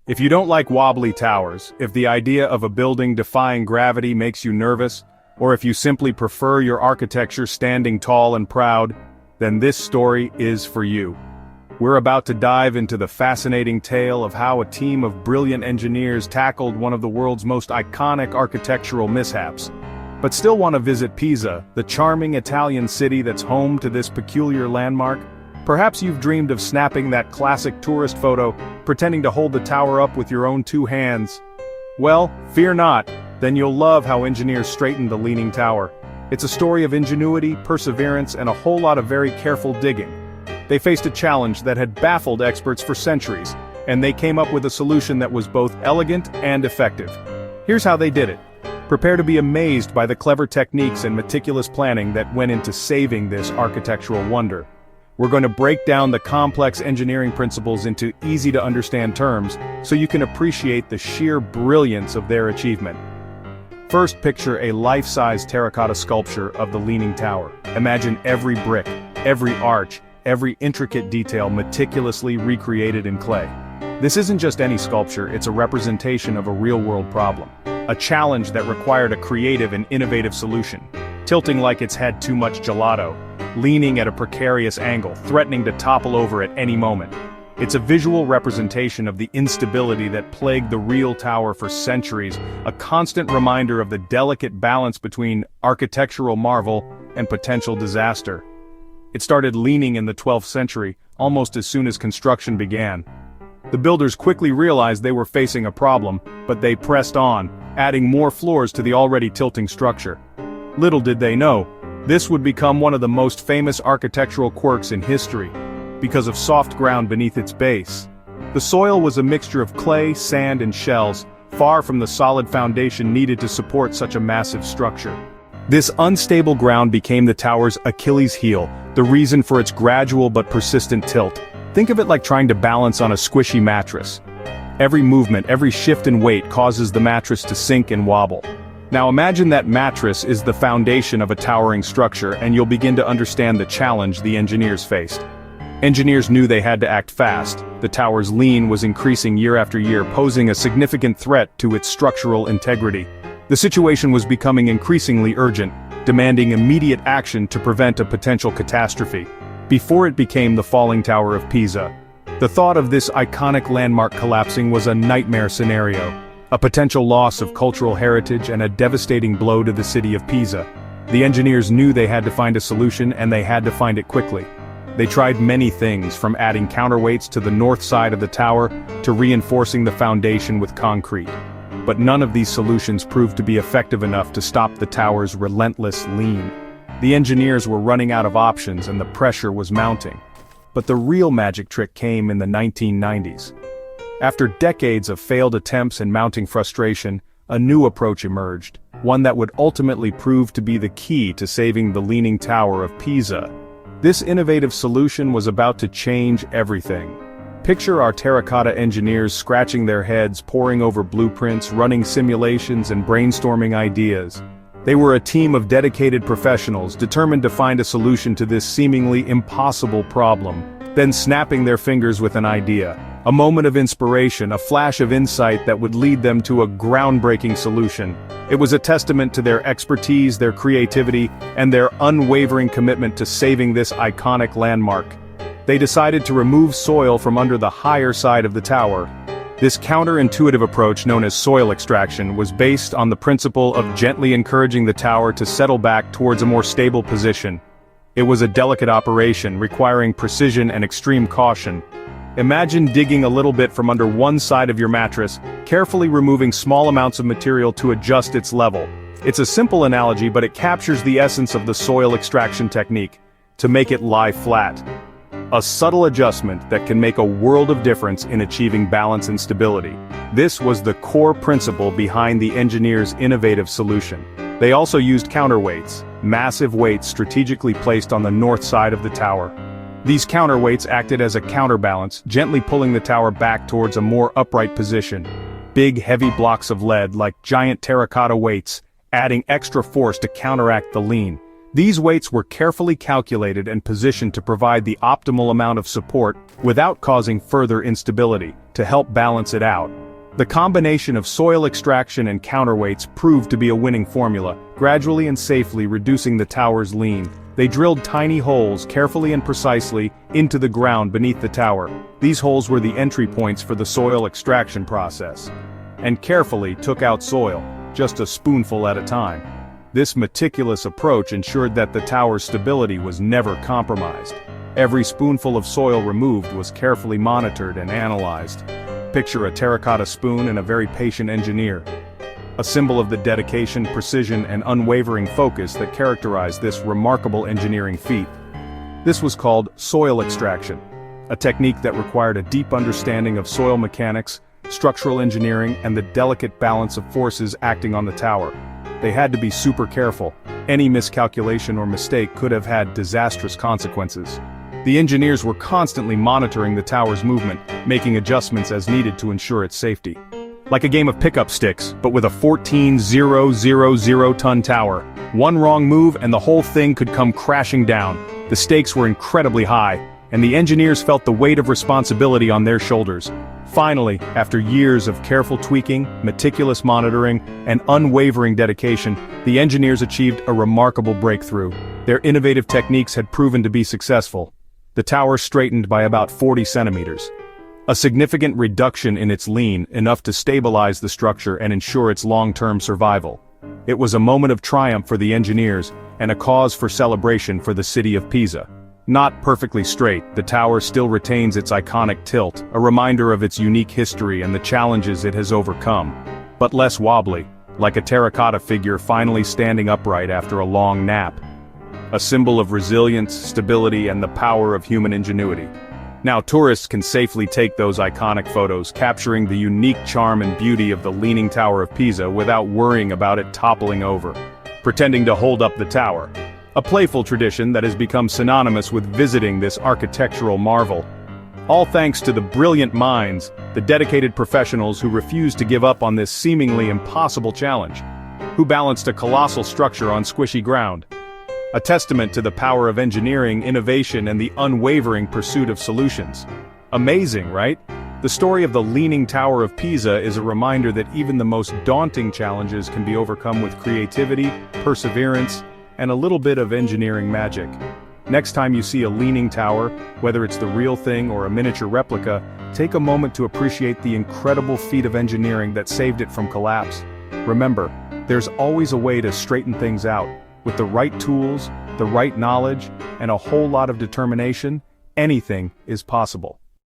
If you don't like wobbly towers, if the idea of a building defying gravity makes you nervous, or if you simply prefer your architecture standing tall and proud, then this story is for you. We're about to dive into the fascinating tale of how a team of brilliant engineers tackled one of the world's most iconic architectural mishaps, but still want to visit Pisa, the charming Italian city that's home to this peculiar landmark. Perhaps you've dreamed of snapping that classic tourist photo, pretending to hold the tower up with your own two hands. Well, fear not, then you'll love how engineers straightened the Leaning Tower. It's a story of ingenuity, perseverance, and a whole lot of very careful digging. They faced a challenge that had baffled experts for centuries, and they came up with a solution that was both elegant and effective. Here's how they did it. Prepare to be amazed by the clever techniques and meticulous planning that went into saving this architectural wonder. We're going to break down the complex engineering principles into easy-to-understand terms, so you can appreciate the sheer brilliance of their achievement. First, picture a life-size terracotta sculpture of the Leaning Tower. Imagine every brick, every arch, every intricate detail meticulously recreated in clay. This isn't just any sculpture, it's a representation of a real-world problem. A challenge that required a creative and innovative solution. Tilting like it's had too much gelato. Leaning at a precarious angle, threatening to topple over at any moment. It's a visual representation of the instability that plagued the real tower for centuries, a constant reminder of the delicate balance between architectural marvel and potential disaster. It started leaning in the 12th century, almost as soon as construction began. The builders quickly realized they were facing a problem, but they pressed on, adding more floors to the already tilting structure. Little did they know, this would become one of the most famous architectural quirks in history, because of soft ground beneath its base. The soil was a mixture of clay, sand, and shells, far from the solid foundation needed to support such a massive structure. This unstable ground became the tower's Achilles heel, the reason for its gradual but persistent tilt. Think of it like trying to balance on a squishy mattress. Every movement, every shift in weight causes the mattress to sink and wobble. Now imagine that mattress is the foundation of a towering structure, and you'll begin to understand the challenge the engineers faced. Engineers knew they had to act fast. The tower's lean was increasing year after year, posing a significant threat to its structural integrity. The situation was becoming increasingly urgent, demanding immediate action to prevent a potential catastrophe. Before it became the falling Tower of Pisa, the thought of this iconic landmark collapsing was a nightmare scenario, a potential loss of cultural heritage and a devastating blow to the city of Pisa. The engineers knew they had to find a solution, and they had to find it quickly. They tried many things, from adding counterweights to the north side of the tower to reinforcing the foundation with concrete. But none of these solutions proved to be effective enough to stop the tower's relentless lean. The engineers were running out of options, and the pressure was mounting. But the real magic trick came in the 1990s. After decades of failed attempts and mounting frustration, a new approach emerged, one that would ultimately prove to be the key to saving the Leaning Tower of Pisa. This innovative solution was about to change everything. Picture our terracotta engineers scratching their heads, poring over blueprints, running simulations, and brainstorming ideas. They were a team of dedicated professionals determined to find a solution to this seemingly impossible problem. Then snapping their fingers with an idea. A moment of inspiration, a flash of insight that would lead them to a groundbreaking solution. It was a testament to their expertise, their creativity, and their unwavering commitment to saving this iconic landmark. They decided to remove soil from under the higher side of the tower. This counterintuitive approach, known as soil extraction, was based on the principle of gently encouraging the tower to settle back towards a more stable position. It was a delicate operation, requiring precision and extreme caution. Imagine digging a little bit from under one side of your mattress, carefully removing small amounts of material to adjust its level. It's a simple analogy, but it captures the essence of the soil extraction technique, to make it lie flat. A subtle adjustment that can make a world of difference in achieving balance and stability. This was the core principle behind the engineers' innovative solution. They also used counterweights, massive weights strategically placed on the north side of the tower. These counterweights acted as a counterbalance, gently pulling the tower back towards a more upright position. Big, heavy blocks of lead, like giant terracotta weights, adding extra force to counteract the lean. These weights were carefully calculated and positioned to provide the optimal amount of support without causing further instability, to help balance it out. The combination of soil extraction and counterweights proved to be a winning formula, gradually and safely reducing the tower's lean. They drilled tiny holes carefully and precisely into the ground beneath the tower. These holes were the entry points for the soil extraction process. And carefully took out soil, just a spoonful at a time. This meticulous approach ensured that the tower's stability was never compromised. Every spoonful of soil removed was carefully monitored and analyzed. Picture a terracotta spoon and a very patient engineer. A symbol of the dedication, precision, and unwavering focus that characterized this remarkable engineering feat. This was called soil extraction, a technique that required a deep understanding of soil mechanics, structural engineering, and the delicate balance of forces acting on the tower. They had to be super careful. Any miscalculation or mistake could have had disastrous consequences. The engineers were constantly monitoring the tower's movement, making adjustments as needed to ensure its safety. Like a game of pickup sticks, but with a 14,000-ton tower. One wrong move and the whole thing could come crashing down. The stakes were incredibly high, and the engineers felt the weight of responsibility on their shoulders. Finally, after years of careful tweaking, meticulous monitoring, and unwavering dedication, the engineers achieved a remarkable breakthrough. Their innovative techniques had proven to be successful. The tower straightened by about 40 centimeters. A significant reduction in its lean, enough to stabilize the structure and ensure its long-term survival. It was a moment of triumph for the engineers, and a cause for celebration for the city of Pisa. Not perfectly straight, the tower still retains its iconic tilt, a reminder of its unique history and the challenges it has overcome. But less wobbly, like a terracotta figure finally standing upright after a long nap. A symbol of resilience, stability, and the power of human ingenuity. Now tourists can safely take those iconic photos, capturing the unique charm and beauty of the Leaning Tower of Pisa without worrying about it toppling over. Pretending to hold up the tower. A playful tradition that has become synonymous with visiting this architectural marvel. All thanks to the brilliant minds, the dedicated professionals who refused to give up on this seemingly impossible challenge. Who balanced a colossal structure on squishy ground. A testament to the power of engineering, innovation, and the unwavering pursuit of solutions. Amazing, right? The story of the Leaning Tower of Pisa is a reminder that even the most daunting challenges can be overcome with creativity, perseverance, and a little bit of engineering magic. Next time you see a leaning tower, whether it's the real thing or a miniature replica, take a moment to appreciate the incredible feat of engineering that saved it from collapse. Remember, there's always a way to straighten things out. With the right tools, the right knowledge, and a whole lot of determination, anything is possible.